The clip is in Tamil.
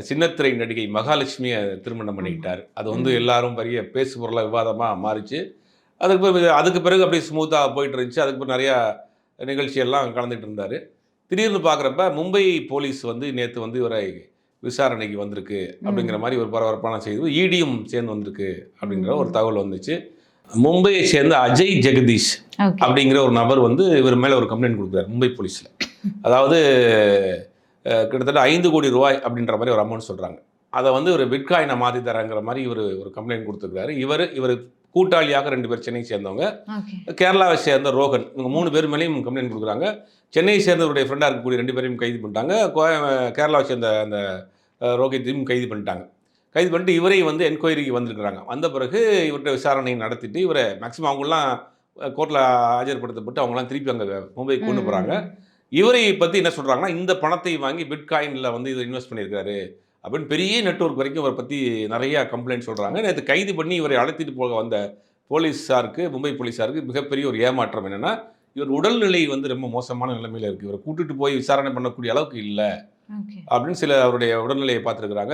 சின்னத்திரை நடிகை மகாலட்சுமியை திருமணம் பண்ணிக்கிட்டார். அது வந்து எல்லாரும் பெரிய பேசு பொருளா விவாதமா மாறிச்சு. அதுக்கு பிறகு அப்படியே ஸ்மூத்தா போயிட்டு இருந்துச்சு. அதுக்கு பிறகு நிறையா நிகழ்ச்சியெல்லாம் கலந்துட்டு இருந்தாரு. திடீர்னு பார்க்குறப்ப மும்பை போலீஸ் வந்து நேத்து வந்து இவரை விசாரணைக்கு வந்திருக்கு அப்படிங்கிற மாரி ஒரு பரபரப்பான செய்தி. ஈடியும் சேர்ந்து வந்திருக்கு அப்படிங்கிற ஒரு தகவல் வந்துச்சு. மும்பையை சேர்ந்த அஜய் ஜெகதீஷ் அப்படிங்கிற ஒரு நபர் வந்து இவர் மேல ஒரு கம்ப்ளைண்ட் கொடுக்குறாரு மும்பை போலீஸ்ல. அதாவது கிட்டத்தட்ட 5 கோடி ரூபாய் அப்படின்ற மாதிரி ஒரு அமௌண்ட் சொல்றாங்க. அதை வந்து ஒரு பிட்காயினை மாற்றி தரங்கிற மாதிரி ஒரு கம்ப்ளைண்ட் கொடுத்துருக்காரு. இவர் கூட்டாளியாக 2 பேர் சென்னை சேர்ந்தவங்க, கேரளாவை சேர்ந்த ரோஹன், இவங்க 3 பேர் மேலேயும் கம்ப்ளைண்ட் கொடுக்குறாங்க. சென்னையை சேர்ந்தவருடைய ஃப்ரெண்டாக இருக்கக்கூடிய 2 பேரையும் கைது பண்ணிட்டாங்க. கேரளாவை சேர்ந்த அந்த ரோஹித்தையும் கைது பண்ணிட்டாங்க. கைது பண்ணிட்டு இவரை வந்து என்கொயரிக்கு வந்திருக்கிறாங்க. வந்த பிறகு இவர்கிட்ட விசாரணை நடத்திட்டு இவரை மேக்ஸிமம் அவங்களாம் கோர்ட்டில் ஆஜர்படுத்தப்பட்டு அவங்களாம் திருப்பி அங்கே மும்பைக்கு கொண்டு போகிறாங்க. இவரை பற்றி என்ன சொல்கிறாங்கன்னா, இந்த பணத்தை வாங்கி பிட்காயினில் வந்து இதை இன்வெஸ்ட் பண்ணியிருக்காரு அப்படின்னு பெரிய நெட்வொர்க் வரைக்கும் இவரை பற்றி நிறையா கம்ப்ளைண்ட் சொல்கிறாங்க. நேற்று கைது பண்ணி இவரை அழைத்திட்டு போக வந்த போலீஸாருக்கு, மும்பை போலீஸாருக்கு மிகப்பெரிய ஒரு ஏமாற்றம் என்னென்னா, இவர் உடல்நிலை வந்து ரொம்ப மோசமான நிலைமையில் இருக்குது. இவரை கூட்டிட்டு போய் விசாரணை பண்ணக்கூடிய அளவுக்கு இல்லை அப்படின்னு சில அவருடைய உடல்நிலையை பார்த்துருக்குறாங்க.